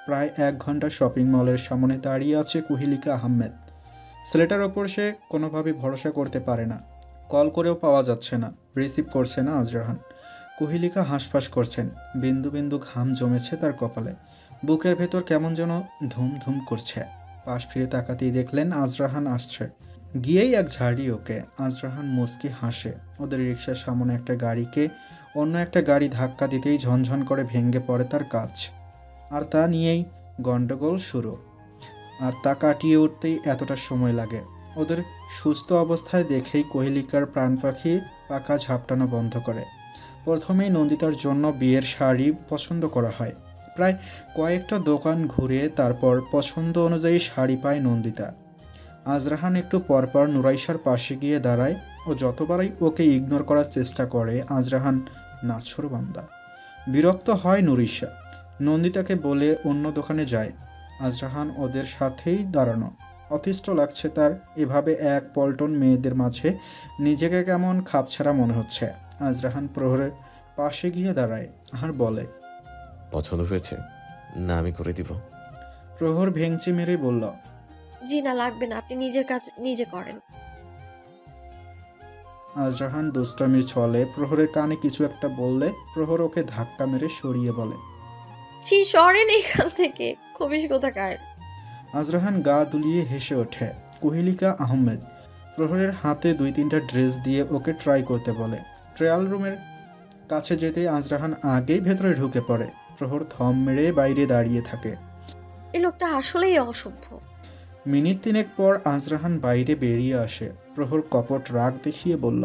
প্রায় 1 ঘন্টা শপিং মলের সামনে দাঁড়িয়ে আছে কুহিলিকা আহমেদ। ছেলেটার ওপর সে কোনোভাবে ভরসা করতে পারে না। কল করেও পাওয়া যাচ্ছে না, রিসিভ করছে না আজরাহান। কুহিলিকা হাঁসফাঁস করছেন, বিন্দু বিন্দু ঘাম জমেছে তার কপালে। বুকের ভেতর কেমন যেন ধুম ধুম করছে। পাশ ফিরে তাকাতেই দেখলেন আজরাহান আসছে। গিয়েই এক ঝাড়ি ওকে। আজরাহান মুচকি হাসে। ওদের রিকশার সামনে একটা গাড়িকে অন্য একটা গাড়ি ধাক্কা দিতেই ঝনঝন করে ভেঙে পড়ে তার কাজ। আর তা নিয়েই গন্ডগোল শুরু। আর তা কাটিয়ে উঠতেই এতটা সময় লাগে। ওদের সুস্থ অবস্থায় দেখেই কোহেলিকার প্রাণ পাখি পাকা ঝাপটানো বন্ধ করে। প্রথমেই নন্দিতার জন্য বিয়ের শাড়ি পছন্দ করা হয়। প্রায় কয়েকটা দোকান ঘুরে তারপর পছন্দ অনুযায়ী শাড়ি পায় নন্দিতা। আজরাহান একটু পরপর নুরাইশার পাশে গিয়ে দাঁড়ায়। ও যতবারই ওকে ইগনোর করার চেষ্টা করে আজরাহান নাছোড়বান্দা। বিরক্ত হয় নুরিশা, নন্দিতাকে বলে অন্য দোকানে যায়। আজরাহান ওদের সাথেই দাঁড়ানো। অতিষ্ঠ লাগছে তার, এভাবে এক পল্টন মেয়েদের মাঝে নিজেকে কেমন খাপছাড়া মনে হচ্ছে। আজরাহান প্রহরের পাশে গিয়ে দাঁড়ায় আর বলে, পছন্দ হয়েছে না আমি করে দিব? প্রহর ভেঙচি মেরে বলল, জি না, লাগবে না, আপনি নিজের কাজ নিজে করেন। আজরাহান দুষ্টামির ছলে প্রহরের কানে কিছু একটা বললে প্রহর ওকে ধাক্কা মেরে সরিয়ে বলে, ছি, সরেন এখান থেকে, খবিশ কোথাকার। আজরাহান গা দুলিয়ে হেসে ওঠে। কুহিলিকা আহমেদ প্রহরের হাতে 2-3টা ড্রেস দিয়ে ওকে ট্রাই করতে বলে। ট্রায়াল রুমের কাছে যেতেই আজরাহান আগেই ভেতরে ঢুকে পড়ে। প্রহর থম মেরে বাইরে দাঁড়িয়ে থাকে। এই লোকটা আসলেই অসভ্য। মিনিট 3 পর আজরাহান বাইরে বেরিয়ে আসে। প্রহর কপট রাগ দেখিয়ে বলল,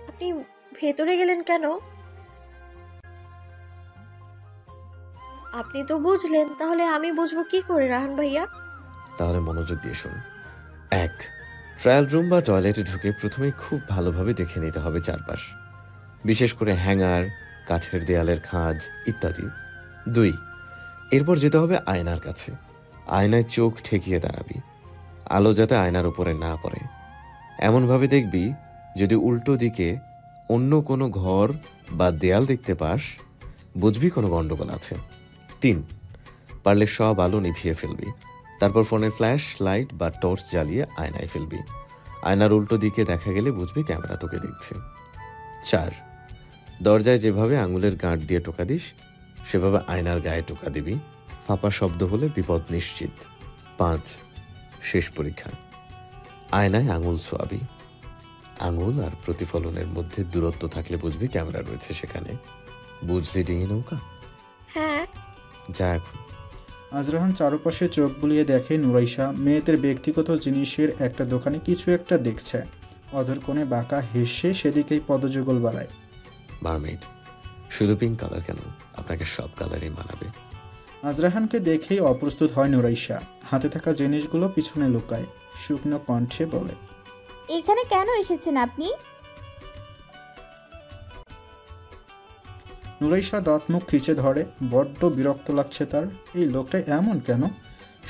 আপনি ভেতরে গেলেন কেন? আপনি তো বুঝলেন, তাহলে আমি বুঝবো কি করে রাহান ভাইয়া? তাহলে মনোযোগ দিয়ে শুন। 1, ট্রায়াল রুম বা টয়লেটে ঢুকে প্রথমেই খুব ভালোভাবে দেখে নিতে হবে চারপাশ, বিশেষ করে হ্যাঙ্গার, কাঠের দেয়ালের খাঁজ ইত্যাদি। 2, এরপর যেতে হবে আয়নার কাছে। আয়নায় চোখ ঠেকিয়ে দাঁড়াবি, আলো যাতে আয়নার উপরে না পড়ে। এমনভাবে দেখবি যদি উল্টো দিকে অন্য কোনো ঘর বা দেয়াল দেখতে পাস, বুঝবি কোনো গন্ডগোল আছে। 3, পারলে সব আলো নিভিয়ে ফেলবি। তারপর ফোনের ফ্ল্যাশ লাইট বা টর্চ জ্বালিয়ে আয়নায় ফেলবি। আয়নার উল্টো দিকে দেখা গেলে বুঝবি ক্যামেরা তোকে দেখছে। 4, দরজায় যেভাবে আঙুলের গাঁট দিয়ে টোকা দিস সেভাবে আয়নার গায়ে টোকা দিবি। ফাঁপা শব্দ হলে বিপদ নিশ্চিত। 5, শেষ পরীক্ষা, আয়নায় আঙুল ছোয়াবি। আঙুল আর প্রতিফলনের মধ্যে দূরত্ব থাকলে বুঝবি ক্যামেরা রয়েছে সেখানে। বুঝলি ডিঙি নৌকা? হ্যাঁ। যা এখন। আজরাহান চারপাশে চোখ বুলিয়ে দেখে নুরাইশা মেয়েদের ব্যক্তিগত জিনিসের একটা দোকানে কিছু একটা দেখছে। অধর কোণে বাঁকা হেসে সেদিকেই পদযুগল বাড়ায়। মারমেড, শুধু পিঙ্ক কালার কেন, আপনাকে সব কালারই মানাবে। আজরাহানকে দেখেই অপ্রস্তুত হয় নুরাইশা। হাতে থাকা জিনিসগুলো পিছনে লুকায়। শুকনো কণ্ঠে বলে, এখানে কেন এসেছেন আপনি? নুরাইশা দাঁত মুখ খিচে ধরে। বড্ড বিরক্ত লাগছে তার। এই লোকটা এমন কেন?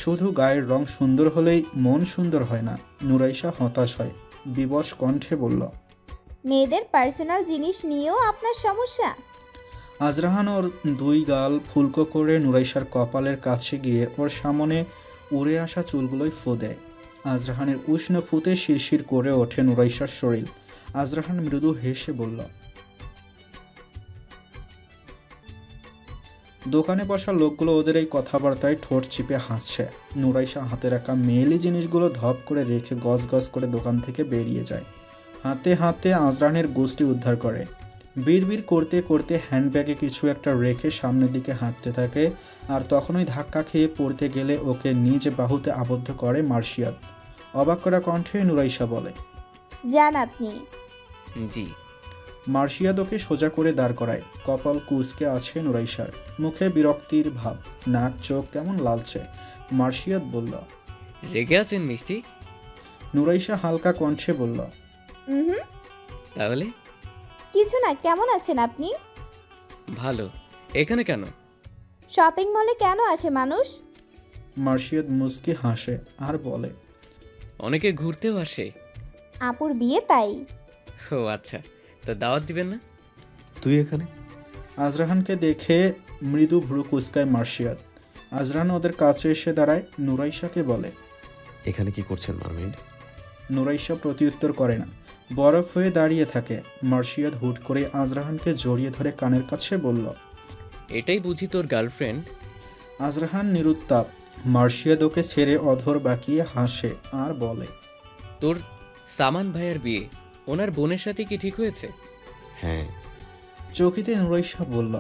শুধু গায়ের রং সুন্দর হলেই মন সুন্দর হয় না। নুরাইশা হতাশ হয়, বিবশ কণ্ঠে বলল, মেয়েদের পার্সোনাল জিনিস নিয়েও আপনার সমস্যা? আজরাহান ওর 2 গাল ফুলকো করে নুরাইশার কপালের কাছে গিয়ে ওর সামনে উড়ে আসা চুলগুলোই ফু দেয়। আজরাহানের উষ্ণ ফুতে শিরশির করে ওঠে নুরাইশার শরীর। আজরাহান মৃদু হেসে বলল, দোকানে বসা লোকগুলো ওদের এই কথাবার্তায় ঠোঁট চিপে হাসছে। নুরাইশা হাতে রাখা মেয়েলি জিনিসগুলো ধপ করে রেখে গজ গজ করে দোকান থেকে বেরিয়ে যায়। হাতে হাতে আজরাহানের গোষ্ঠী উদ্ধার করে। বিড়বিড় করতে করতে হ্যান্ডব্যাগে কিছু একটা রেখে সামনের দিকে হাঁটতে থাকে। আর তখনই ধাক্কা খেয়ে পড়তে গেলে ওকে নিজ বাহুতে আবদ্ধ করে মার্শিয়াদ। অবাক করা কণ্ঠে নুরাইশা বলে, যান আপনি। জি। মার্শিয়াদ ওকে সোজা করে দাঁড় করায়। কপাল কুঁচকে আছে নুরাইশার, মুখে বিরক্তির ভাব, নাক চোখ কেমন লালচে। মার্শিয়াদ বলল, রেগে আছেন মিষ্টি? নুরাইশা হালকা কণ্ঠে বলল, হুম। তাহলে? কিছু না, কেমন আছেন আপনি? ভালো। এখানে কেন? শপিং মলে কেন আসে মানুষ? মার্শিয়াদ মুচকি হাসে আর বলে, অনেকে ঘুরতেও আসে। আপুর বিয়ে তাই। ও আচ্ছা, তো দাওয়াত দিবেন না? তুই এখানে? আজরাহানকে দেখে মৃদু ভ্রু কুচকায় মার্শিয়াদ। আজরান ওদের কাছে এসে দাঁড়ায়, নুরাইশাকে বলে। এখানে কি করছেন মারমেড? নুরাইশা প্রত্যুত্তর করে না, বরফ হয়ে দাঁড়িয়ে থাকে। মার্শিয়াদ হুট করে আজরাহানকে জড়িয়ে ধরে কানের কাছে বলল। এটাই বুঝি তোর গার্লফ্রেন্ড? আজরাহান নিরুত্তাপ। মার্শিয়াদ ওকে ছেড়ে অধর বাঁকিয়ে হাসে আর বলে, তোর সামান ভাইয়ার বিয়ে ওনার বোনের সাথে কি ঠিক হয়েছে? হ্যাঁ। চকিতে নুরাইশা বলল।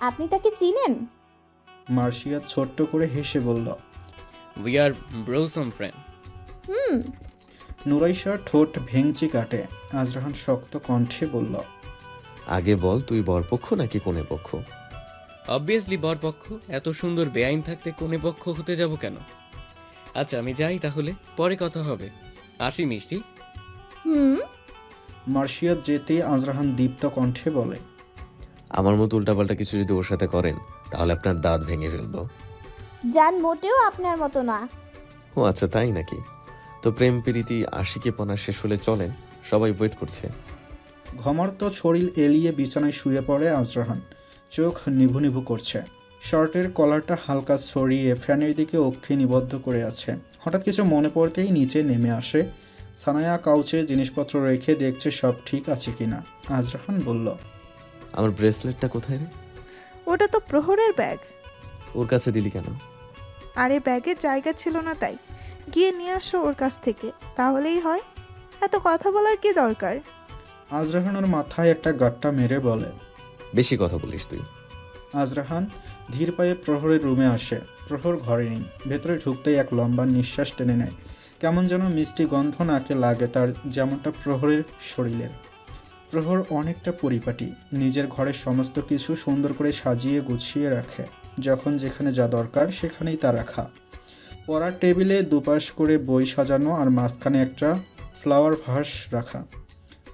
আপনি তাকে চিনেন? মার্শিয়াদ ছোট্ট করে হেসে বলল। We are ব্রোসম friend. হুম। নুরাইশা ঠোঁট ভেঙচি কাটে। আজরাহান শক্ত কণ্ঠে বলল। আগে বল, তুই বরপক্ষ নাকি কোনে পক্ষ? অবভিয়াসলি বরপক্ষ। এত সুন্দর বেআইন থাকতে কোনে পক্ষ হতে যাব কেন? আচ্ছা আমি যাই তাহলে, পরে কথা হবে। আসি মিষ্টি। হুম। মার্শিয়াদ যেতেই আজরাহান দীপ্ত কণ্ঠে বলে। আমার মতো উল্টাপাল্টা কিছু যদি ওর সাথে করেন তাহলে আপনার দাঁত ভেঙে ফেলবো। জান মোটেও আপনার মতো না। ও আচ্ছা, তাই নাকি? তো প্রেম প্রীতি আশিকেপনা শেষ হলে চলেন, সবাই ওয়েট করছে। ঘমর্ত শরীর এলিয়ে বিছানায় শুয়ে পড়ে আজরাহান। চোখ নিভু নিভু করছে। শার্টের কলারটা হালকা সরিয়ে ফ্যানের দিকে অক্ষে নিবদ্ধ করে আছে। হঠাৎ কিছু মনে পড়তেই নিচে নেমে আসে। সানায়া কাউচে জিনিসপত্র রেখে দেখছে সব ঠিক আছে কিনা। আজরাহান বলল। আমার ব্রেসলেটটা কোথায় রে? ওটা তো প্রহরের ব্যাগ। ওর কাছে দিলি কেন? আরে ব্যাগের জায়গা ছিল না তাই। গিয়ে নিয়ে আসো ওর কাছ থেকে, তাহলেই হয়। এত কথা বলার কি দরকার? আজরাহান ওর মাথায় একটা গাট্টা মেরে বলে। বেশি কথা বলিস তুই। আজরাহান ধীর পায়ে প্রহরের রুমে আসে। প্রহর ঘরে নেই। ভেতরে ঢুকতেই এক লম্বা নিঃশ্বাস টেনে নেয়। কেমন যেন মিষ্টি গন্ধ নাকে লাগে তার, যেমনটা প্রহরের শরীরের। প্রহর অনেকটা পরিপাটি। নিজের ঘরের সমস্ত কিছু সুন্দর করে সাজিয়ে গুছিয়ে রাখে। যখন যেখানে যা দরকার সেখানেই তা রাখা। পড়ার টেবিলে দুপাশ করে বই সাজানো আর মাঝখানে একটা ফ্লাওয়ার ভাস রাখা।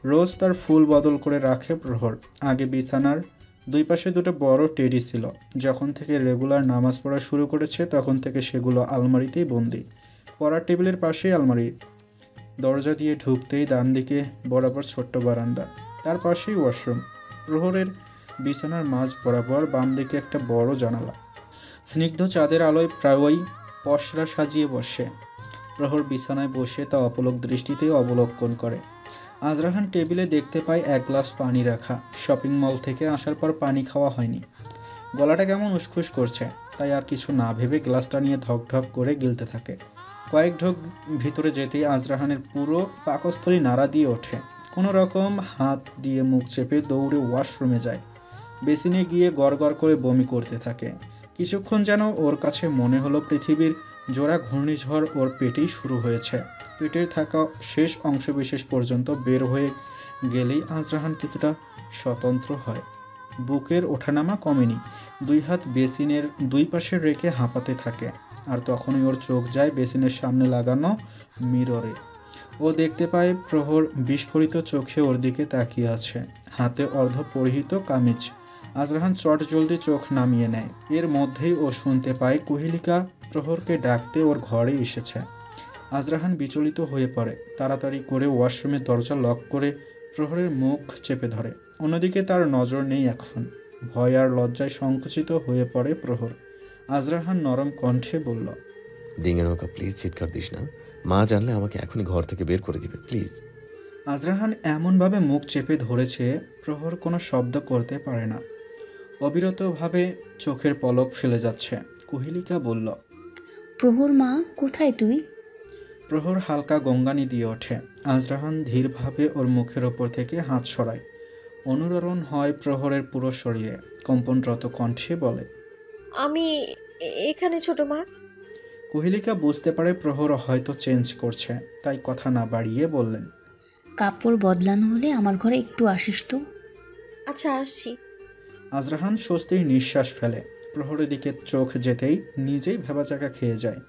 রোজ তার ফুল বদল করে রাখে প্রহর। আগে বিছানার দুই পাশে দুটো বড় টেডি ছিল। যখন থেকে রেগুলার নামাজ পড়া শুরু করেছে তখন থেকে সেগুলো আলমারিতেই বন্দি। পড়ার টেবিলের পাশেই আলমারি। দরজা দিয়ে ঢুকতেই ডান দিকে বরাবর ছোট্ট বারান্দা, তার পাশেই ওয়াশরুম। প্রহরের বিছানার মাঝ বরাবর বাম দিকে একটা বড় জানালা। স্নিগ্ধ চাঁদের আলোয় প্রায়ই পসরা সাজিয়ে বসে। প্রহর বিছানায় বসে তা অপলক দৃষ্টিতে অবলোকন করে। আজরাহান টেবিলে দেখতে পায় এক গ্লাস পানি রাখা। শপিং মল থেকে আসার পর পানি খাওয়া হয়নি। গলাটা কেমন উসখুস করছে, তাই আর কিছু না ভেবে গ্লাসটা নিয়ে ধক ধক করে গিলতে থাকে। কয়েক ঢোক ভিতরে যেতেই আজরাহানের পুরো পাকস্থলী নাড়া দিয়ে ওঠে। কোনো রকম হাত দিয়ে মুখ চেপে দৌড়ে ওয়াশরুমে যায়। বেসিনে গিয়ে গড় করে বমি করতে থাকে। কিছুক্ষণ যেন ওর কাছে মনে হলো পৃথিবীর জোড়া ঘূর্ণিঝড় ওর পেটেই শুরু হয়েছে। পেটের থাকা শেষ অংশবিশেষ পর্যন্ত বের হয়ে গেলেই আজরাহান কিছুটা স্বতন্ত্র হয়। বুকের ওঠানামা কমেনি। দুই হাত বেসিনের দুই পাশে রেখে হাঁপাতে থাকে। আর তখনই ওর চোখ যায় বেসিনের সামনে লাগানো মিররে। ও দেখতে পায় প্রহর বিস্ফোরিত চোখে ওর দিকে তাকিয়ে আছে, হাতে অর্ধ পরিহিত কামিজ। আজরাহান চট জলদি চোখ নামিয়ে নেয়। এর মধ্যেই ও শুনতে পায় কুহিলিকা প্রহরকে ডাকতে ওর ঘরে এসেছে। আজরাহান বিচলিত হয়ে পড়ে। তাড়াতাড়ি করে ওয়াশরুমের দরজা লক করে প্রহরের মুখ চেপে ধরে। অন্যদিকে তার নজর নেই এখন। ভয় আর লজ্জায় সংকুচিত হয়ে পড়ে প্রহর। আজরাহান নরম কণ্ঠে বলল। ডিঙে নৌকা প্লিজ চিৎকার দিস না, মা জানলে আমাকে এখনই ঘর থেকে বের করে দিবে, প্লিজ। আজরাহান এমনভাবে মুখ চেপে ধরেছে প্রহর কোনো শব্দ করতে পারে না। অবিরতভাবে চোখের পলক ফেলে যাচ্ছে। কুহিলিকা বলল। প্রহর মা, কোথায় তুই? প্রহর হালকা গঙ্গানি দিয়ে ওঠে। আজরাহান ধীরভাবে ওর মুখের ওপর থেকে হাত সরায়। অনুরণন হয় প্রহরের পুরো শরীরে। কম্পনরত কণ্ঠে বলে। আমি এখানে ছোট মা। কুহিলিকা বুঝতে পারে প্রহর হয়তো চেঞ্জ করছে, তাই কথা না বাড়িয়ে বললেন। কাপড় বদলানো হলে আমার ঘরে একটু আসিস তো। আচ্ছা আসছি। আজরাহান স্বস্তির নিঃশ্বাস ফেলে। প্রহরের দিকে চোখ যেতেই নিজেই ভেবাচাকা খেয়ে যায়।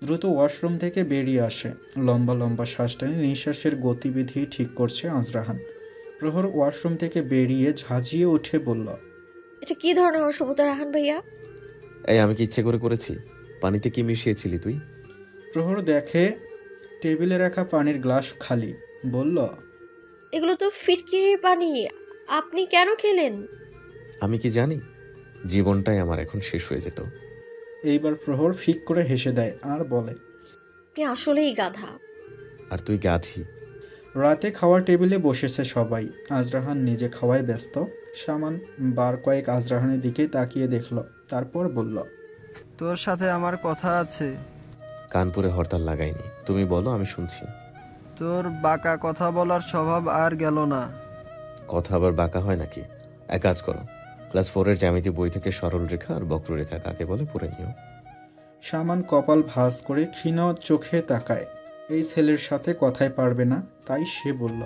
দ্রুত ওয়াশরুম থেকে বেরিয়ে আসে। লম্বা লম্বা শ্বাস টেনে নিঃশ্বাসের গতিবিধি ঠিক করছে আজরাহান। প্রহর ওয়াশরুম থেকে বেরিয়ে ঝাঁঝিয়ে উঠে বলল। এটা কি ধরনের অসভ্যতা রাহান ভাইয়া? এই আমি কি ইচ্ছে করে করেছি? পানিতে কি মিশিয়েছিলি তুই? প্রহর দেখে টেবিলে রাখা পানির গ্লাস খালি। বলল। এগুলো তো ফিটকিরির পানি, আপনি কেন খেলেন? আমি কি জানি? জীবনটাই আমার এখন শেষ হয়ে যেত। এইবার প্রহর ফিক করে হেসে দেয় আর বলে, আপনি আসলেই গাধা। আর তুই গাধি। রাতে খাওয়ার টেবিলে বসেছে সবাই। আজরাহান নিজে খাওয়ায় ব্যস্ত। সামান বার কয়েক আজরাহানের দিকে তাকিয়ে দেখল, তারপর বলল, তোর সাথে আমার কথা আছে। কানপুরে হরতাল লাগাইনি, তুমি বলো, আমি শুনছি। তোর বাঁকা কথা বলার স্বভাব আর গেল না। কথা আবার বাঁকা হয় নাকি? এক কাজ করো, ক্লাস 4-এর জ্যামিতি বই থেকে সরল রেখা আর বক্ররেখা কাকে বলে পড়ে নিও। সামান কপাল ভাঁজ করে ক্ষীণ চোখে তাকায়। এই ছেলের সাথে কথাই পারবে না, তাই সে বলল,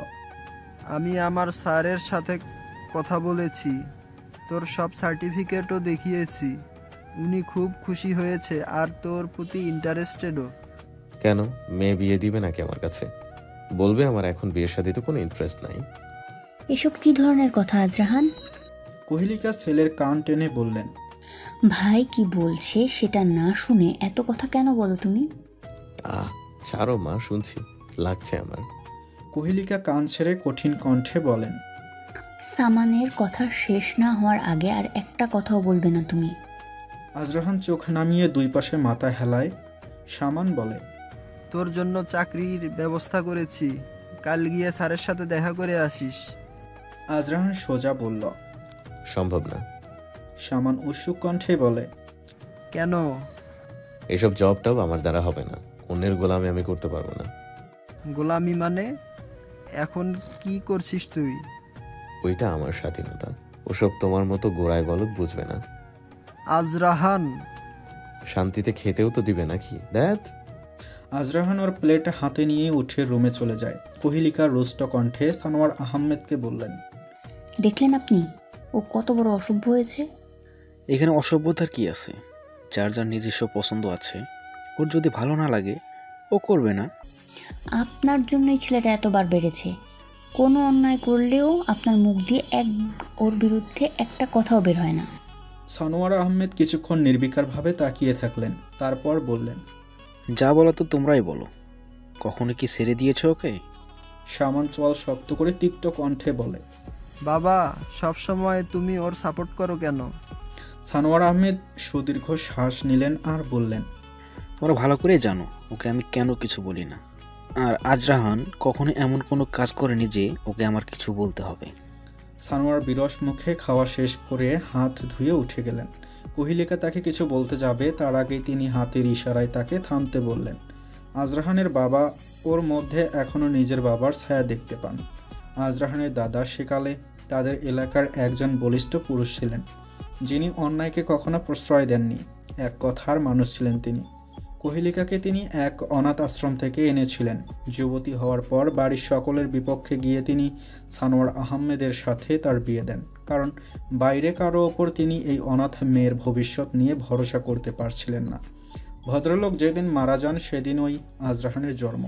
আমি আমার স্যারের সাথে কথা বলেছি, তোর সব সার্টিফিকেটও দেখিয়েছি। উনি খুব খুশি হয়েছে আর তোর প্রতি ইন্টারেস্টেডও। কেন, মেয়ে বিয়ে দিবে নাকি আমার কাছে? বলবে আমার এখন বিয়ের শাদীতে কোনো ইন্টারেস্ট নাই। এসব কি ধরনের কথা আজরাহান? কোহিলিকা ছেলের কান টেনে বললেন, ভাই কি বলছে সেটা না শুনে এত কথা কেন বলো তুমি? ছাড়ো মা, শুনছি, লাগছে আমার। কোহিলিকা কান ছেড়ে কঠিন কণ্ঠে বলেন, সামানের কথা শেষ না হওয়ার আগে আর একটা কথাও বলবে না তুমি। আজরাহান চোখ নামিয়ে দুই পাশে মাথা হেলায়। সামান বলে, তোর জন্য চাকরির ব্যবস্থা করেছি, কাল গিয়ে স্যারের সাথে দেখা করে আসিস। আজরাহান সোজা বলল, সম্ভব না। সামান উৎসুক কণ্ঠে বলে, কেন? এসব জবটাও আমার দ্বারা হবে না, অন্যের গোলামি আমি করতে পারবো না। গোলামি মানে? এখন কি করছিস তুই? ওইটা আমার স্বাধীনতা, ওসব তোমার মতো গোড়ায় বলদ বুঝবে না। আজরাহান, শান্তিতে খেতেও তো দিবে নাকি? দেখ। আজরাহান ওর প্লেট হাতে নিয়ে উঠে রুমে চলে যায়। কোহিলিকা রুষ্ট কণ্ঠে সানোয়ার আহমেদকে বললেন, দেখলেন আপনি ও কত বড় অসভ্য হয়েছে? এখানে অসভ্যতার কি আছে? যার যার নিজস্ব পছন্দ আছে, ওর যদি ভালো না লাগে ও করবে না। আপনার জন্যই ছেলেটা এতবার বেড়েছে। কোনো অন্যায় করলেও আপনার মুখ দিয়ে ওর বিরুদ্ধে একটা কথাও বের হয় না। সানোয়ার আহমেদ কিছুক্ষণ নির্বিকারভাবে তাকিয়ে থাকলেন, তারপর বললেন, যা বলো তো তোমরাই বলো, কখনো কি ছেড়ে দিয়েছো ওকে? সামান চোয়াল শক্ত করে তিক্ত কণ্ঠে বলে, বাবা সব সময় তুমি ওর সাপোর্ট করো কেন? সানোয়ার আহমেদ সুদীর্ঘ শ্বাস নিলেন আর বললেন, তোমরা ভালো করে জানো ওকে আমি কেন কিছু বলি না। আর আজরাহান কখনো এমন কোনো কাজ করেনি যে ওকে আমার কিছু বলতে হবে। সানোয়ার বিরস মুখে খাওয়া শেষ করে হাত ধুয়ে উঠে গেলেন। কোহিলিকা তাকে কিছু বলতে যাবে, তার আগেই তিনি হাতের ইশারায় তাকে থামতে বললেন। আজরাহানের বাবা ওর মধ্যে এখনও নিজের বাবার ছায়া দেখতে পান। আজরাহানের দাদা সেকালে তাদের এলাকার একজন বলিষ্ঠ পুরুষ ছিলেন, যিনি অন্যায়কে কখনো প্রশ্রয় দেননি। এক কথার মানুষ ছিলেন তিনি। কোহিলিকাকে তিনি এক অনাথ আশ্রম থেকে এনেছিলেন। যুবতী হওয়ার পর বাড়ির সকলের বিপক্ষে গিয়ে তিনি সানোয়ার আহমেদের সাথে তার বিয়ে দেন, কারণ বাইরে কারো ওপর তিনি এই অনাথ মেয়ের ভবিষ্যৎ নিয়ে ভরসা করতে পারছিলেন না। ভদ্রলোক যেদিন মারা যান সেদিন ওই আজরাহানের জন্ম।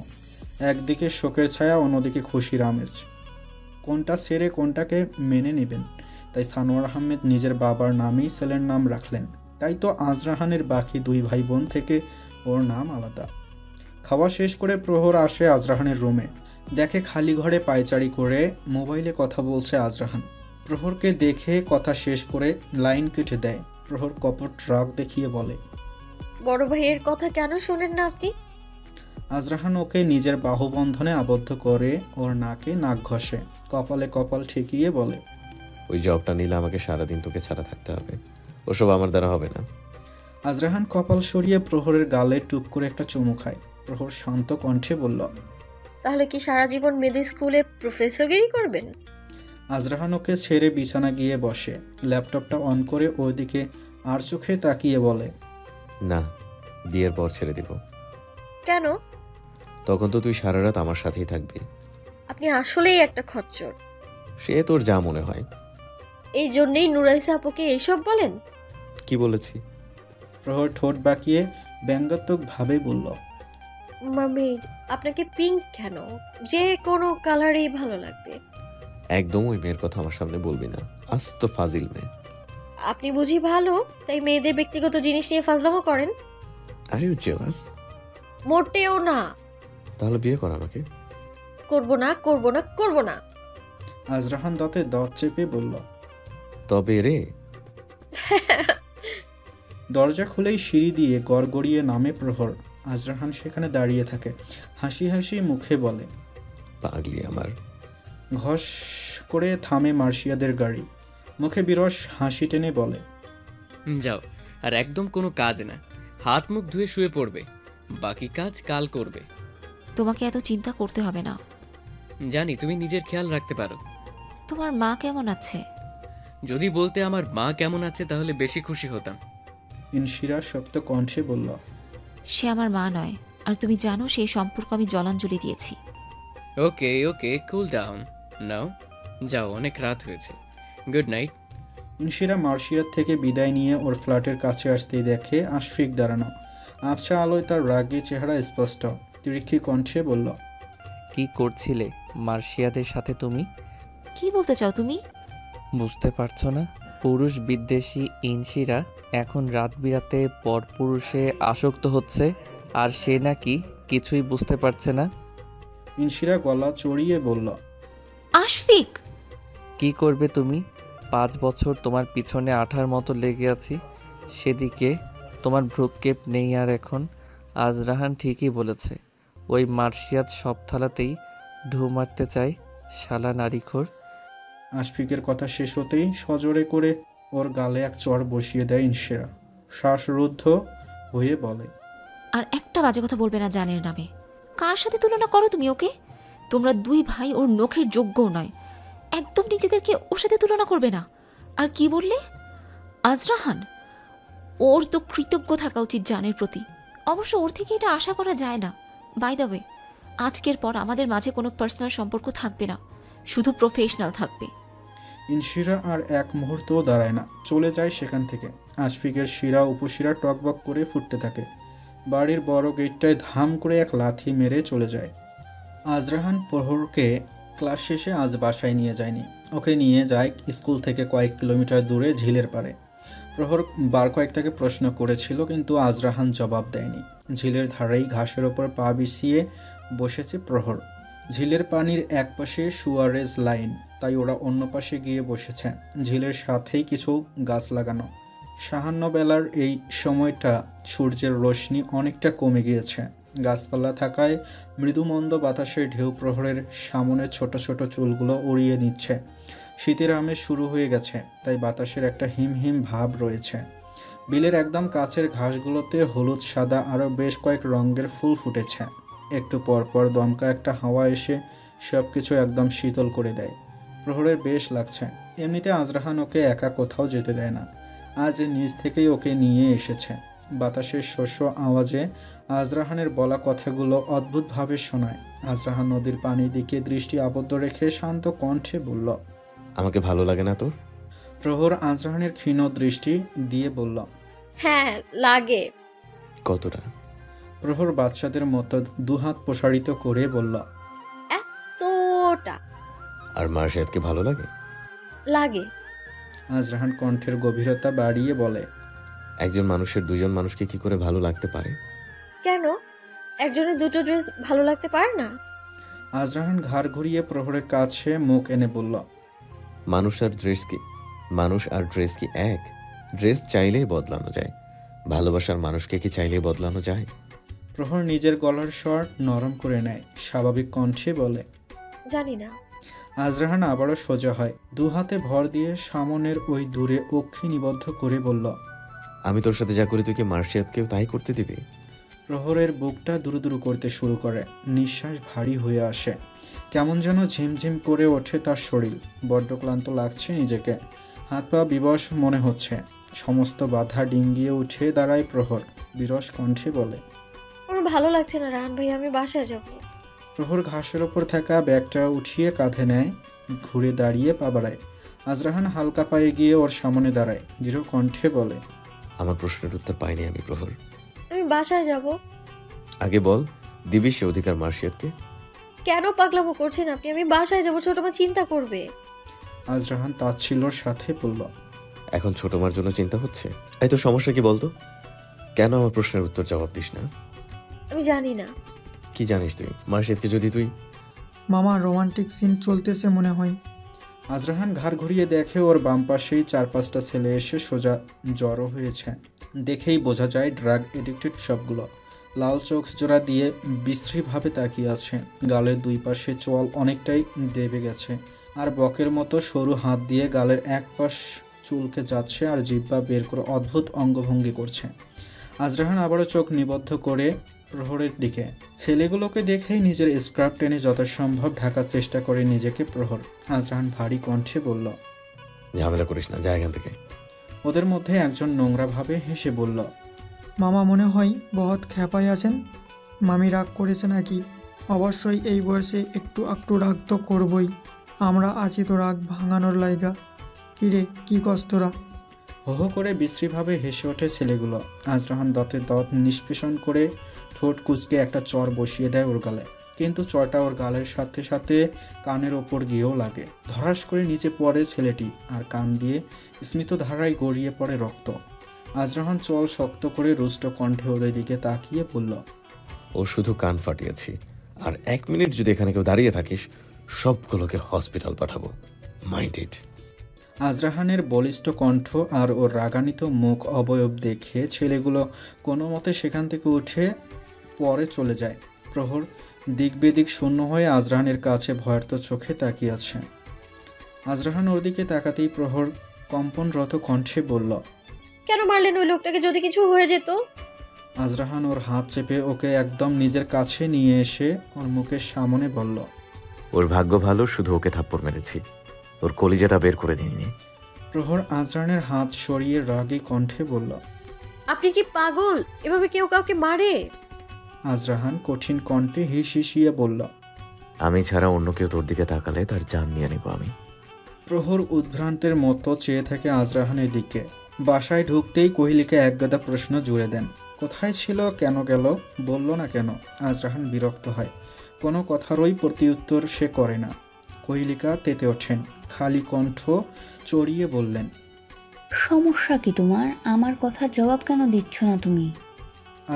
একদিকে শোকের ছায়া, অন্যদিকে খুশির আমেজ। কোনটা ছেড়ে কোনটাকে মেনে নেবেন, তাই সানোয়ার আহমেদ নিজের বাবার নামেই ছেলের নাম রাখলেন। তাই তো আজরাহানের বাকি দুই ভাই বোন থেকে ওর নাম আলাদা। খাওয়া শেষ করে প্রহর আসে আজরাহানের রুমে। দেখে খালি ঘরে পায়চারি করে মোবাইলে কথা বলছে আজরাহান। প্রহরকে দেখে কথা শেষ করে লাইন কেটে দেয়। প্রহর কপট রাগ দেখিয়ে বলে, বড় ভাইয়ের কথা কেন শোনেন না আপনি? আজরাহান ওকে নিজের বাহুবন্ধনে আবদ্ধ করে ওর নাকে নাক ঘষে, কপালে কপাল ঠেকিয়ে বলে, ওই জবটা নিলে আমাকে সারাদিন তোকে ছাড়া থাকতে হবে, ওসব আমার দ্বারা হবে না। আজরাহান কপাল সরিয়ে প্রহরের গালে টুপ করে একটা চুমু খায়। প্রহর শান্ত কণ্ঠে বলল, তাহলে কি সারা জীবন মেয়েদের স্কুলে প্রফেসরগিরি করবেন? আজরাহান ওকে ছেড়ে বিছানা গিয়ে বসে, ল্যাপটপটা অন করে ওইদিকে আর চোখে তাকিয়ে বলে, না, বিয়ের পর ছেড়ে দিব। কেন? তখন তো তুই সারা রাত আমার সাথেই থাকবি। আপনি আসলেই একটা খচ্চর। সে তোর যা মনে হয়। এই জন্যই নুরাইসা আপুকে এইসব বলেন? কি বলেছি? প্রহর ঠোঁট বাঁকিয়ে ব্যঙ্গাত্মকভাবে বলল, মারমেড, আপনাকে পিঙ্ক কেন? যে কোনো কালারেই ভালো লাগবে। একদম ওই মেয়ের কথা আমার সামনে বলবি না, আস্ত ফাজিল মেয়ে। আপনি বুঝি ভালো, তাই মেয়েদের ব্যক্তিগত জিনিস নিয়ে ফাজলামো করেন? Are you jealous? মোটেও না। তাহলে বিয়ে কর আমাকে। করব না, করব না, করব না। আজরাহান দাঁতে দাঁত চেপে বলল, তবে রে। দরজা খুলেই সিঁড়ি দিয়ে গড়গড়িয়ে নামে প্রহর। আজরাহান সেখানে দাঁড়িয়ে থাকে, হাসি হাসি মুখে বলে। পাগলি আমার। ঘস করে থামে মার্শিয়াদের গাড়ি। মুখে বিরস হাসি টেনে বলে, যাও, আর একদম কোনো কাজ না, হাত মুখ ধুয়ে শুয়ে পড়বে, বাকি কাজ কাল করবে। তোমাকে এত চিন্তা করতে হবে না। জানি তুমি নিজের খেয়াল রাখতে পারো। তোমার মা কেমন আছে? যদি বলতে আমার মা কেমন আছে তাহলে বেশি খুশি হতাম। ইনশিরা শক্ত কণ্ঠে বলল, সে আমার মা নয়, আর তুমি জানো সেই সম্পর্ক আমি জলাঞ্জলি দিয়েছি। ওকে ওকে, কুল ডাউন নাও, যাও, অনেক রাত হয়েছে, গুড নাইট। ইনশিরা মার্শিয়ার থেকে বিদায় নিয়ে ওর ফ্ল্যাটের কাছে আসতেই দেখে আশফিক দাঁড়ানো। আবছা আলোয় তার রাগী চেহারা স্পষ্ট। তিরিক্ষি কণ্ঠে বলল, কি করছিলে মার্শিয়াদের সাথে তুমি? কি বলতে চাও তুমি? বুঝতে পারছো না? পুরুষ বিদ্বেষী ইনশিরা এখন রাত বিরাতে পরপুরুষে আসক্ত হচ্ছে, আর সে নাকি কিছুই বুঝতে পারছে না। ইনশিরা গলা চড়িয়ে বলল, আশফিক! কি করবে তুমি? 5 বছর তোমার পিছনে আঠার মতো লেগে আছি, সেদিকে তোমার ভ্রুক্ষেপ নেই। আর এখন আজরাহান ঠিকই বলেছে, ওই মার্শিয়াত সব থালাতেই ঢু মারতে চায়, শালা নারীখোর। আশফিকের কথা শেষ হতেই সজোরে করে ওর গালে এক চড় বসিয়ে দেয় ইনশিরা। শ্বাসরুদ্ধ হয়ে বলে, আর একটা বাজে কথা বলবে না জানের নামে। কার সাথে তুলনা করো তুমি ওকে? তোমরা 2 ভাই ওর নখের যোগ্যও নয়, একদম নিজেদেরকে ওর সাথে তুলনা করবে না। আর কি বললে? আজরাহান? ওর তো কৃতজ্ঞ থাকা উচিত জানের প্রতি। অবশ্য ওর থেকে এটা আশা করা যায় না। বাই দ্য ওয়ে, আজকের পর আমাদের মাঝে কোনো পার্সোনাল সম্পর্ক থাকবে না, শুধু প্রফেশনাল থাকবে। ইনশিরা আর এক মুহূর্তও দাঁড়ায় না, চলে যায় সেখান থেকে। আশফিকের শিরা উপশিরা টকবক করে ফুটতে থাকে। বাড়ির বড় গেটটায় ধাম করে এক লাথি মেরে চলে যায়। আজরাহান প্রহরকে ক্লাস শেষে আজ বাসায় নিয়ে যায়নি। ওকে নিয়ে যায় স্কুল থেকে কয়েক কিলোমিটার দূরে ঝিলের পাড়ে। প্রহর বার কয়েক তাকে প্রশ্ন করেছিল, কিন্তু আজরাহান জবাব দেয়নি। ঝিলের ধারেই ঘাসের ওপর পা বিছিয়ে বসেছে প্রহর। ঝিলের পানির এক পাশে সুয়ারেজ লাইন, তাই ওরা অন্য পাশে গিয়ে বসেছে। ঝিলের সাথেই কিছু গাছ লাগানো। সাহান্য বেলার এই সময়টা সূর্যের রোশনি অনেকটা কমে গিয়েছে। গাছপালা থাকায় মৃদুমন্দ বাতাসের ঢেউ প্রহরের সামনে ছোট ছোট চুলগুলো উড়িয়ে নিচ্ছে। শীতের আমেজ শুরু হয়ে গেছে, তাই বাতাসের একটা হিমহিম ভাব রয়েছে। বিলের একদম কাছের ঘাসগুলোতে হলুদ সাদা আরও বেশ কয়েক রঙের ফুল ফুটেছে। একটু পরপর দমকা একটা হাওয়া এসে সব কিছু একদম শীতল করে দেয়। প্রহরের বেশ লাগছে। এমনিতে আজরাহান ওকে একা কোথাও যেতে দেয় না, আজ নিজ থেকেই ওকে নিয়ে এসেছে। বাতাসের শস্য আওয়াজে আজরাহানের বলা কথাগুলো অদ্ভুতভাবে শোনায়। আজরাহান নদীর পানির দিকে দৃষ্টি আবদ্ধ রেখে শান্ত কণ্ঠে বলল, আমাকে ভালো লাগে না তোর? প্রহর আজরাহানের ক্ষীণ দৃষ্টি দিয়ে বলল, হ্যাঁ লাগে। কতটা? প্রহর বাচ্চাদের মতো দুহাত প্রসারিত করে বলল, এতটা। আর মার্শিয়াদকে ভালো লাগে? লাগে। আজরাহান কণ্ঠের গভীরতা বাড়িয়ে বলে, একজন মানুষের দুজন মানুষকে কি করে ভালো লাগতে পারে? কেন? একজনের দুটো ড্রেস ভালো লাগতে পারে না? আজরাহান ঘাড় ঘুরিয়ে প্রহরের কাছে মুখ এনে বলল, মানুষ আর ড্রেস কি এক? ড্রেস চাইলেই বদলানো যায়, ভালোবাসার মানুষকে কি চাইলেই বদলানো যায়? প্রহর নিজের গলার স্বর নরম করে নেয়, স্বাভাবিক কণ্ঠে বলে, জানি না। আজরাহান আবারও সোজা হয়, দু হাতে ভর দিয়ে সামনের ওই দূরে অক্ষি নিবদ্ধ করে বলল, আমি তোর সাথে যা করি তুই কি মার্শিয়াদকেও তাই করতে দিবি? প্রহরের বুকটা দুরুদুরু করতে শুরু করে, নিঃশ্বাস ভারী হয়ে আসে, কেমন যেন ঝিমঝিম করে ওঠে তার শরীর। বড্ড ক্লান্ত লাগছে নিজেকে, হাত পা বিবশ মনে হচ্ছে। সমস্ত বাধা ডিঙ্গিয়ে উঠে দাঁড়ায় প্রহর, বিরস কণ্ঠে বলে, আমার ভালো লাগছে না রাহান ভাই, আমি বাসায় যাব। প্রহর ঘাসের ওপর থাকা ব্যাগটা উঠিয়ে কাঁধে নেয়, ঘুরে দাঁড়িয়ে পা বাড়ায়। আজরাহান হালকা পায়ে গিয়ে ওর সামনে দাঁড়ায়, দৃঢ় কণ্ঠে বলে, আমার প্রশ্নের উত্তর পাইনি আমি প্রহর। আমি বাসায় যাব। আগে বল, দিবি সে অধিকার মার্শিয়াদকে? কেন পাগলামো করছেন আপনি? আমি বাসায় যাব, ছোট মা চিন্তা করবে। আজরাহান তাচ্ছিল্যর সাথে বলল, এখন ছোট মার জন্য চিন্তা হচ্ছে? এই তো সমস্যা কি বলতো? কেন আমার প্রশ্নের উত্তর জবাব দিস না? আমি জানি না। কি জানিস তুই? মার্শিয়াদকে যদি তুই... মামা, রোমান্টিক সিন চলতেছে মনে হয়। আজরাহান ঘাড় ঘুরিয়ে দেখে ওর বাম পাশেই 4-5টা ছেলে এসে সোজা জড়ো হয়েছে। দেখেই বোঝা যায় ড্রাগ এডিক্টেড সবগুলো। লাল চোখ জোড়া দিয়ে বিশ্রীভাবে তাকিয়ে আছে, গালের দুই পাশে চোয়াল অনেকটাই দেবে গেছে, আর বকের মতো সরু হাত দিয়ে গালের এক পাশ চুলকে যাচ্ছে আর জিহ্বা বের করে অদ্ভুত অঙ্গভঙ্গি করছে। আজরাহান আবারও চোখ নিবদ্ধ করে প্রহরের দিকে। ছেলেগুলোকে দেখেই নিজের স্কার্ফ টেনে যথাসম্ভব ঢাকার চেষ্টা করে নিজেকে প্রহর। আজরাহান ভারী কণ্ঠে বলল, ঝামেলা করিস না, যা এখান থেকে। ওদের মধ্যে একজন নোংরাভাবে হেসে বলল, মামা মনে হয় বহুত খ্যাপায় আছেন। মামি রাগ করেছে নাকি? অবশ্যই এই বয়সে একটু একটু রাগ তো করবই। আমরা আছি তো রাগ ভাঙানোর লাইগা। কিরে কি কস তোরা? হো হো করে বিশ্রীভাবে হেসে ওঠে ছেলেগুলো। আজরাহান দাঁতে দাঁত নিষ্পেষণ করে ঠোঁট কুচকে একটা চর বসিয়ে দেয় ওর গালে, কিন্তু চরটা ওর গালের সাথে সাথে কানের ওপর গিয়েও লাগে। ধরাস করে নিচে পড়ে ছেলেটি, আর কান দিয়ে স্মিতধারায় গড়িয়ে পড়ে রক্ত। আজরাহান চল শক্ত করে রুষ্ট কণ্ঠে ওদের দিকে তাকিয়ে বলল, ও শুধু কান ফাটিয়েছি, আর 1 মিনিট যদি এখানে কেউ দাঁড়িয়ে থাকিস সবগুলোকে হসপিটাল পাঠাবো। মাইন্ডেড। আজরাহানের বলিষ্ঠ কণ্ঠ আর ওর রাগান্বিত মুখ অবয়ব দেখে ছেলেগুলো কোনো মতে সেখান থেকে উঠে পরে চলে যায়। প্রহর দিক বেদিক শূন্য হয়ে আজরাহানের কাছে ভয়ার্ত চোখে তাকিয়ে আছে। আজরাহান ওর দিকে তাকাতেই প্রহর কম্পনরত কণ্ঠে বলল, কেন মারলেন ওই লোকটাকে? যদি কিছু হয়ে যেত? আজরাহান ওর হাত চেপে ওকে একদম নিজের কাছে নিয়ে এসে ওর মুখের সামনে বলল, ওর ভাগ্য ভালো, শুধু ওকে থাপ্পড় মেরেছি, ওর কলিজাটা বের করে দিইনি। প্রহর আজরাহানের হাত সরিয়ে রাগী কণ্ঠে বলল, আপনি কি পাগল? এভাবে কেউ কাউকে মারে? আজরাহান কঠিন কণ্ঠে হিসিয়ে বলল, আমি ছাড়া অন্য কেউ তোর দিকে তাকালে তার জান নিয়ে নেব আমি। প্রহর উদ্ভ্রান্তের মতো চেয়ে থাকে আজরাহানের দিকে। বাসায় ঢুকতেই কোহলিকে একগাদা প্রশ্ন জুড়ে দেন। কোথায় ছিল, কেন গেল, বলল না কেন? আজরাহান বিরক্ত হয়, কোনো কথারই প্রত্যুত্তর সে করে না। কোহলিকা তেতে ওঠেন, খালি কণ্ঠ চড়িয়ে বললেন, সমস্যা কি তোমার? আমার কথার জবাব কেন দিচ্ছ না তুমি?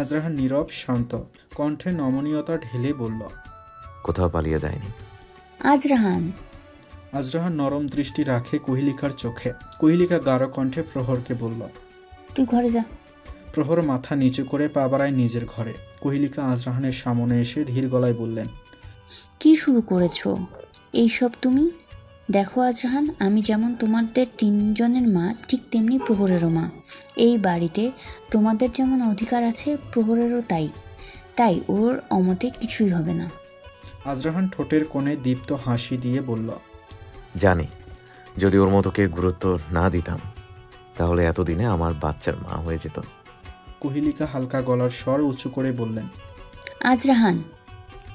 আজরাহান নীরব শান্ত কণ্ঠে নমনীয়তা ঢেলে বলল, কোথাও পালিয়ে যায়নি। আজরাহান। আজরাহান নরম দৃষ্টি রাখে কোহলিকার চোখে। কোহলিকা গাঢ় কণ্ঠে প্রহরকে বলল, তুই ঘরে যা। প্রহর মাথা নিচু করে পা বাড়ায় নিজের ঘরে। কোহলিকা আজরাহানের সামনে এসে ধীর গলায় বললেন, কি শুরু করেছো এইসব তুমি? দেখো আজরাহান, আমি যেমন তোমাদের 3 জনের মা, ঠিক তেমনি প্রহরেরও মা। এই বাড়িতে তোমাদের যেমন অধিকার আছে, প্রহরেরও তাই ওর অমতে কিছুই হবে না। আজরাহান ঠোঁটের কোণে দীপ্ত হাসি দিয়ে বলল, জানি, যদি ওর মতোকে গুরুত্ব না দিতাম তাহলে এতদিনে আমার বাচ্চার মা হয়ে যেত। কোহলিকা হালকা গলার স্বর উঁচু করে বললেন, আজরাহান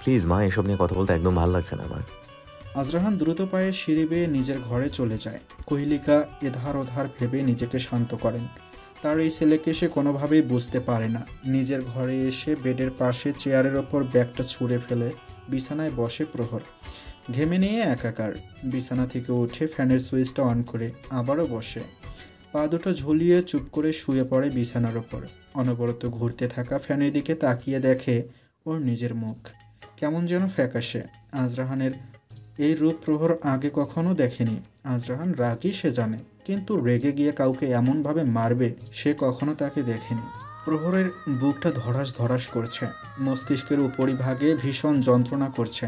প্লিজ মা, এসব নিয়ে কথা বলতে একদম ভালো লাগছে না আমার। আজরাহান দ্রুত পায়ে সিঁড়ি বেয়ে নিজের ঘরে চলে যায়। কোহলিকা এধার ওধার ভেবে নিজেকে শান্ত করেন। তার এই ছেলেকে সে কোনোভাবেই বুঝতে পারে না। নিজের ঘরে এসে বেডের পাশে চেয়ারের ওপর ব্যাগটা ছুঁড়ে ফেলে বিছানায় বসে প্রহর। ঘেমে নিয়ে একাকার। বিছানা থেকে উঠে ফ্যানের সুইচটা অন করে আবারও বসে। পা দুটো ঝুলিয়ে চুপ করে শুয়ে পড়ে বিছানার ওপর। অনবরত ঘুরতে থাকা ফ্যানের দিকে তাকিয়ে দেখে ওর নিজের মুখ কেমন যেন ফ্যাকাশে। আজরাহানের এই রূপ প্রহর আগে কখনো দেখেনি। আজরাহান রাগই সে জানে, কিন্তু রেগে গিয়ে কাউকে এমনভাবে মারবে সে কখনো তাকে দেখেনি। প্রহরের বুকটা ধড়াস ধড়াস করছে, মস্তিষ্কের উপরিভাগে ভীষণ যন্ত্রণা করছে,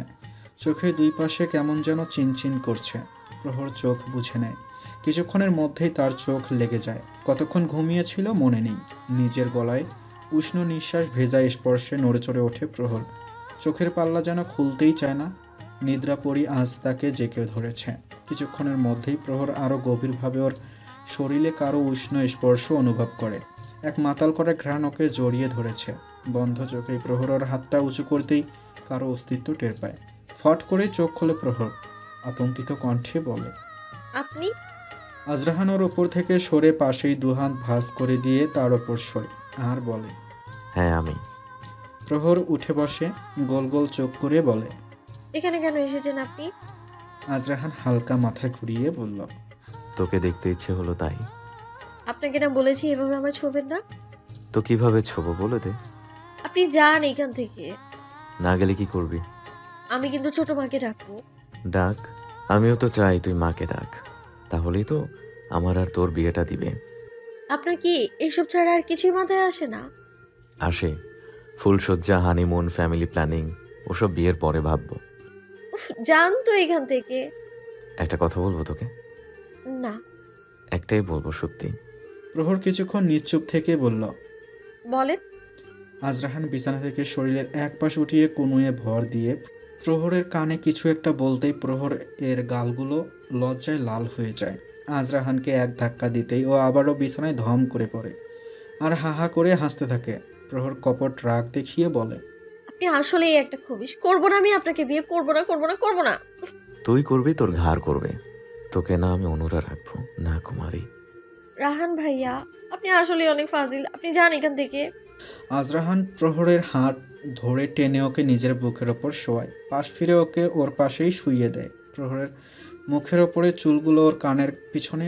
চোখে দুই পাশে কেমন যেন চিনচিন করছে। প্রহর চোখ বুঝে নেয়। কিছুক্ষণের মধ্যেই তার চোখ লেগে যায়। কতক্ষণ ঘুমিয়েছিল মনে নেই। নিজের গলায় উষ্ণ নিঃশ্বাস ভেজা স্পর্শে নড়েচড়ে ওঠে প্রহর। চোখের পাল্লা যেন খুলতেই চায় না। নিদ্রাপরি আজ তাকে জেঁকে ধরেছে। কিছুক্ষণের মধ্যেই প্রহর আরও গভীরভাবে ওর শরীরে কারো উষ্ণ স্পর্শ অনুভব করে। এক মাতাল করে ঘ্রাণ ওকে জড়িয়ে ধরেছে। বন্ধ চোখেই প্রহর ওর হাতটা উঁচু করতেই কারো অস্তিত্ব টের পায়। ফট করে চোখ খোলে প্রহর, আতঙ্কিত কণ্ঠে বলে, আপনি? আজরাহান ওর ওপর থেকে সরে পাশেই দুহাত ভাঁজ করে দিয়ে তার ওপর শোয় আর বলে, হ্যাঁ আমি। প্রহর উঠে বসে, গোল গোল চোখ করে বলে, এখানে কেন এসেছেন আপনি? আজরাহান হালকা মাথা ঘুরিয়ে বলল, তোকে দেখতে ইচ্ছে হলো তাই। আপনাকে না বলেছি এভাবে আমার ছোবেন না? তো কিভাবে ছোবো বলে দে। আপনি যান এখান থেকে। না গেলে কি করবি? আমি কিন্তু ছোট মাকে ডাকবো। ডাক, আমিও তো চাই তুই মাকে ডাক, তাহলেই তো আমার আর তোর বিয়েটা দিবে। আপনার কি এসব ছাড়া আর কিছুই মাথায় আসে না? আসে, ফুলসজ্জা, হানিমুন, ফ্যামিলি প্ল্যানিং, ওসব বিয়ের পরে ভাববো। উফ, যান তো এখান থেকে। একটা কথা বলবো তোকে? না। একটাই বলবো, সত্যি। প্রহর কিছুক্ষণ নিশ্চুপ থেকে বলল, বলেন। আজরাহান বিছানা থেকে শরীরের এক পাশ উঠিয়ে কনুয়ে ভর দিয়ে প্রহরের কানে কিছু একটা বলতেই প্রহর এর গালগুলো লজ্জায় লাল হয়ে যায়। আজরাহানকে এক ধাক্কা দিতেই ও আবারও বিছানায় ধম করে পড়ে আর হা হা করে হাসতে থাকে। প্রহর কপট রাগ দেখিয়ে বলে, আপনি আসলেই একটা খবিশ। করবো না, আমি আপনাকে বিয়ে করবো না, করবো না, করবো না। তুই করবি, তোর ঘাড় করবে, তোকে না আমি অনুরা রাখবো না কুমারী। রাহান ভাইয়া, আপনি আসলে অনেক ফাজিল। আপনি যান এখান থেকে। আজরাহান প্রহরের হাত ধরে টেনে ওকে নিজের বুকের ওপর শোয়ায়, পাশ ফিরে ওকে ওর পাশেই শুইয়ে দেয়। প্রহরের মুখের ওপরে চুলগুলো ওর কানের পিছনে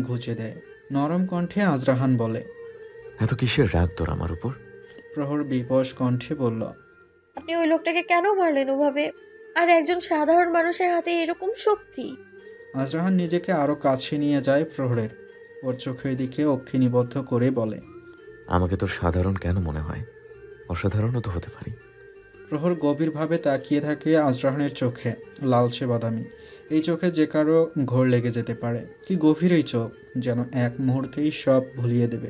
ঘুচে দেয়। নরম কণ্ঠে আজরাহান বলে, এত কিসের রাগ তোর আমার উপর? প্রহর বিবশ কণ্ঠে বলল, আপনি ওই লোকটাকে কেন মারলেন ওভাবে? আর একজন সাধারণ মানুষের হাতে এরকম শক্তি? আজরাহান নিজেকে আরও কাছে নিয়ে যায় প্রহরের, ওর চোখের দিকে অক্ষি নিবদ্ধ করে বলে, আমাকে তোর সাধারণ কেন মনে হয়? অসাধারণও তো হতে পারি। প্রহর গভীরভাবে তাকিয়ে থাকে আজরাহানের চোখে, লালচে বাদামি। এই চোখে যে কারো ঘোর লেগে যেতে পারে। কি গভীর এই চোখ, যেন এক মুহূর্তেই সব ভুলিয়ে দেবে,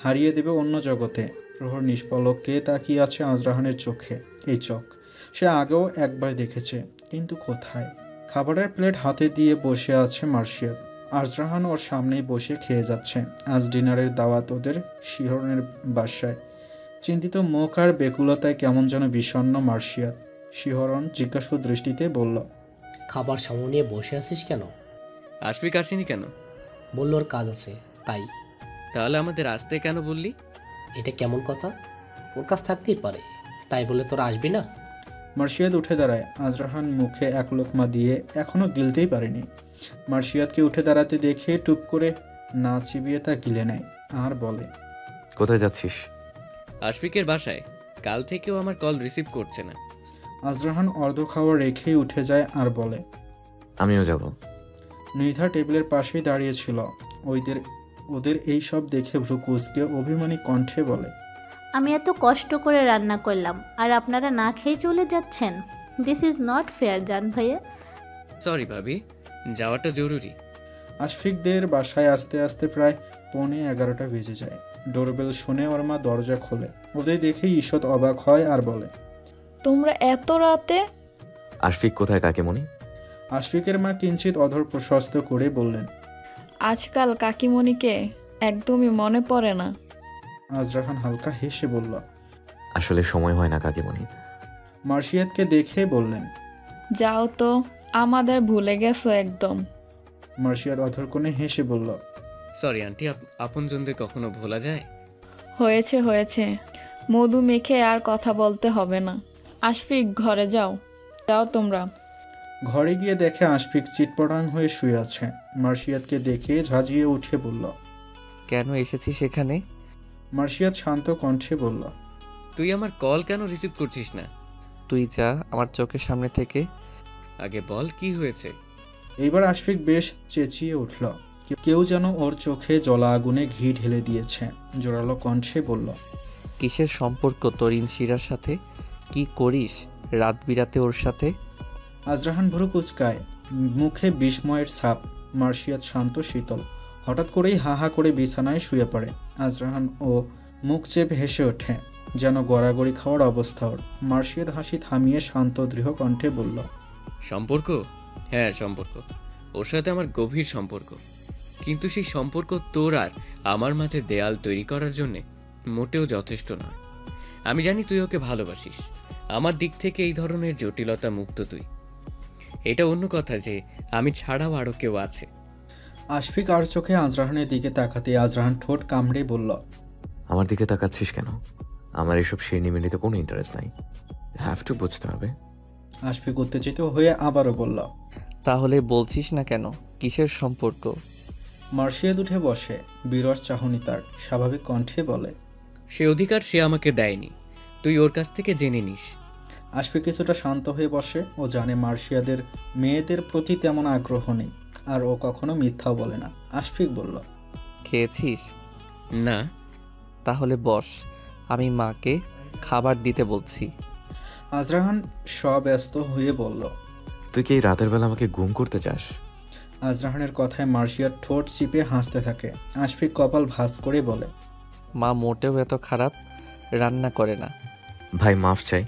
হারিয়ে দেবে অন্য জগতে। প্রহর নিষ্পলককে তাকিয়ে আছে আজরাহানের চোখে। এই চোখ সে আগেও একবার দেখেছে, কিন্তু কোথায়? খাবারের প্লেট হাতে দিয়ে বসে আছে মার্শিয়াত। আজরাহান ওর সামনেই বসে খেয়ে যাচ্ছে। আজ ডিনারের দাওয়াত ওদের শিহরণের বাসায়। চিন্তিত মুখ আর বেকুলতায় কেমন যেন বিষণ্ণ মার্শিয়াত। শিহরণ জিজ্ঞাসু দৃষ্টিতে বলল, খাবার সামনে নিয়ে বসে আছিস কেন? আশফিক আসেনি কেন? বলল ওর কাজ আছে তাই। তাহলে আমাদের আসতে কেন বললি? এটা কেমন কথা? ওর কাজ থাকতেই পারে, তাই বলে তোরা আসবি না? মার্শিয়াত উঠে দাঁড়ায়। আজরাহান মুখে এক লোকমা দিয়ে এখনও গিলতেই পারেনি। মার্শিয়াতকে উঠে দাঁড়াতে দেখে টুপ করে না চিবিয়ে তা গিলে নেয় আর বলে, কোথায় যাচ্ছিস? আশফিকের বাসায়। কাল থেকেও আমার কল রিসিভ করছে না। আজরাহান অর্ধ খাওয়া রেখেই উঠে যায় আর বলে, আমিও যাব। নিধা টেবিলের পাশেই দাঁড়িয়েছিল। ওদের এই সব দেখে ভ্রুকুসকে অভিমানী কণ্ঠে বলে, আমি এত কষ্ট করে রান্না করলাম আর আপনারা না খেয়ে চলে যাচ্ছেন। দিস ইজ নট ফেয়ার জান ভাইয়া। সরি ভাবি, যাওয়াটা জরুরি। আশফিকদের বাসায় আসতে আসতে প্রায় 11:15 বেজে যায়। ডোরবেল শুনে ওর মা দরজা খোলে। ওদের দেখেই ঈষৎ অবাক হয় আর বলে, তোমরা এত রাতে? আশফিক কোথায় কাকিমণি? আশফিকের মা কিঞ্চিত অধর প্রশস্ত করে বললেন, আজকাল কাকিমণিকে একদমই মনে পড়ে না। আজরাহান হালকা হেসে বলল, আসলে সময় হয় না কাকিমণি। মার্শিয়াতকে দেখে বললেন, যাও তো, আমাদের ভুলে গেছো একদম। মার্শিয়াত অধর কোণে হেসে বলল, সরি আন্টি, আপনজনদের কখনো ভোলা যায়? হয়েছে হয়েছে, মধু মেখে আর কথা বলতে হবে না। আশফিক ঘরে যাও, যাও তোমরা। ঘরে গিয়ে দেখে আশফিক চিটপটাং হয়ে শুয়ে আছে। মার্শিয়াতকে দেখে ঝাঁঝিয়ে উঠে বলল, কেন এসেছিস সেখানে? মার্শিয়াত শান্ত কণ্ঠে বলল, তুই আমার কল কেন রিসিভ করছিস না? তুই যা আমার চোখের সামনে থেকে। আগে বল কি হয়েছে? এইবার আশফিক বেশ চেঁচিয়ে উঠল। কেউ যেন ওর চোখে জ্বলা আগুনে ঘি ঢেলে দিয়েছে। জোরালো কণ্ঠে বলল, কিসের সম্পর্ক তোর ইনশিরার সাথে? কি করিস রাত বিরাতে ওর সাথে? আজরাহান ভ্রু কুচকায়, মুখে বিস্ময়ের ছাপ। মার্শিয়াত শান্ত শীতল। হঠাৎ করেই হা হা করে বিছানায় শুয়ে পড়ে। আজরাহান ও মুখ চেপে হেসে ওঠে, যেন গড়াগড়ি খাওয়ার অবস্থা ওর। মার্শিয়াত হাসি থামিয়ে শান্ত দৃঢ় কণ্ঠে বলল, সম্পর্ক? হ্যাঁ সম্পর্ক, ওর সাথে আমার গভীর সম্পর্ক। কিন্তু সেই সম্পর্ক তোর আর আমার মাঝে দেয়াল তৈরি করার জন্যে মোটেও যথেষ্ট নয়। আমি জানি তুই ওকে ভালোবাসিস। আমার দিক থেকে এই ধরনের জটিলতা মুক্ত তুই। এটা অন্য কথা যে আমি ছাড়াও আরও কেউ আছে। আশফিক আর চোখে আজরাহানের দিকে তাকাতে আজরাহান ঠোঁট কামড়ে বলল, আমার দিকে তাকাচ্ছিস কেন? আমার এসব শিরনিমিলিতে কোনো ইন্টারেস্ট নাই। হ্যাভ টু বুঝতে হবে। আশফিক উত্তেজিত হয়ে আবারও বলল, তাহলে বলছিস না কেন? কিসের সম্পর্ক? মার্শিয়াত উঠে বসে, বিরস চাহনি তার। স্বাভাবিক কণ্ঠে বলে, সে অধিকার সে আমাকে দেয়নি, তুই ওর কাছ থেকে জেনে নিস। আশফিক কিছুটা শান্ত হয়ে বসে। ও জানে মার্শিয়াদের মেয়েদের প্রতি তেমন আগ্রহ নেই, আর ও কখনো মিথ্যাও বলে না। আশফিক বলল, খেয়েছিস? না। তাহলে বস, আমি মাকে খাবার দিতে বলছি। আজরাহান সব্যস্ত হয়ে বলল, তুই কি এই রাতের বেলা আমাকে গুম করতে চাস? আজরাহানের কথায় মার্শিয়ার ঠোঁট চিপে হাসতে থাকে। আশফিক কপাল ভাঁজ করে বলে, মা মোটেও এত খারাপ রান্না করে না। ভাই মাফ চাই,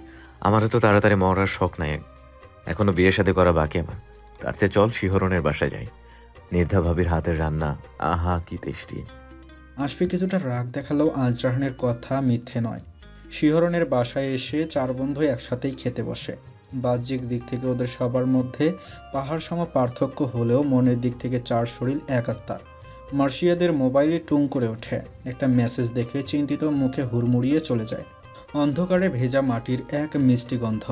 আমারও তো তাড়াতাড়ি মরার শখ নাই, এখনো বিয়ে শাদী করা বাকি আমার। তার চেয়ে চল শিহরণের বাসায় যাই, নির্ধা ভাবির হাতের রান্না আহা কি টেস্টি। আশফিক কিছুটা রাগ দেখালেও আজরাহানের কথা মিথ্যে নয়। শিহরণের বাসায় এসে চার বন্ধু একসাথেই খেতে বসে। বাহ্যিক দিক থেকে ওদের সবার মধ্যে পাহাড় সম পার্থক্য হলেও মনের দিক থেকে চার শরীর এক আত্মা। মার্শিয়াদের মোবাইলে টুং করে ওঠে। একটা মেসেজ দেখে চিন্তিত মুখে হুড়মুড়িয়ে চলে যায়। অন্ধকারে ভেজা মাটির এক মিষ্টি গন্ধ।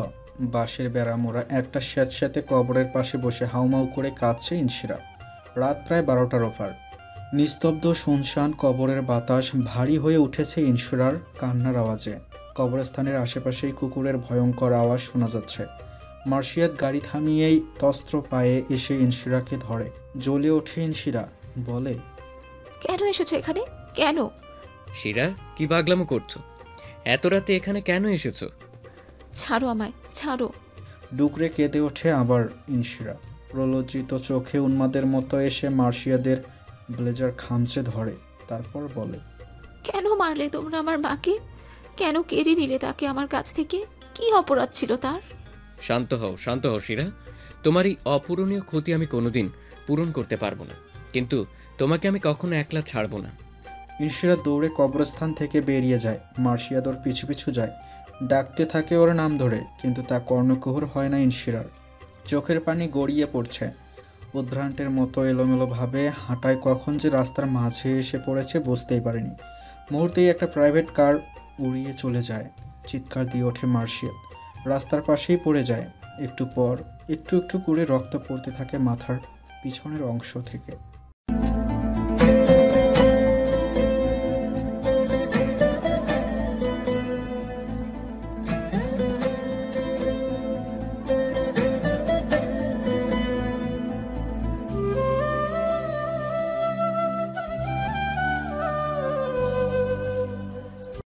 বাঁশের বেড়া মোড়া একটা স্যাঁতস্যাঁতে কবরের পাশে বসে হাউমাউ করে কাঁদছে ইনশিরা। রাত প্রায় 12টার ওপার। নিস্তব্ধ শুনশান কবরের বাতাস ভারী হয়ে উঠেছে ইনশিরার কান্নার আওয়াজে। কবরস্থানের আশেপাশেই কুকুরের ভয়ঙ্কর আওয়াজ শোনা যাচ্ছে। মার্শিয়াদ গাড়ি থামিয়েই তস্ত্র পায়ে এসে ইনশিরাকে ধরে। জ্বলে ওঠে ইনশিরা, বলে, কেন এসেছো এখানে? কেন? শিরা, কি পাগলামো করছো? এত রাতে এখানে কেন এসেছো? ছাড়ো আমায়, ছাড়ো। ডুকরে কেঁদে ওঠে আবার ইনশিরা। প্রলজ্জিত চোখে উন্মাদের মতো এসে মার্শিয়াদের ব্লেজার খামচে ধরে। তারপর বলে, কেন মারলে তোমরা আমার মাকে? কেন কেড়ে নিলে তাকে আমার কাছ থেকে? কি অপরাধ ছিল তার? শান্ত হও, শান্ত হও শিরা। তোমার এই অপূরণীয় ক্ষতি আমি কোনোদিন পূরণ করতে পারবো না, কিন্তু তোমাকে আমি কখনো একলা ছাড়বো না। ইনশিরা দৌড়ে কবরস্থান থেকে বেরিয়ে যায়। মার্শিয়াদ ওর পিছু পিছু যায়। ডাকতে থাকে ওর নাম ধরে, কিন্তু তা কর্ণকুহর হয় না ইনশিরার। চোখের পানি গড়িয়ে পড়ছে। উদ্ভ্রান্তের মতো এলোমেলোভাবে হাঁটায় কখন যে রাস্তার মাঝে এসে পড়েছে বুঝতেই পারেনি। মুহূর্তেই একটা প্রাইভেট কার উড়িয়ে চলে যায়। চিৎকার দিয়ে ওঠে মার্শিয়াদ। রাস্তার পাশেই পড়ে যায়। একটু পর একটু একটু করে রক্ত পড়তে থাকে মাথার পিছনের অংশ থেকে।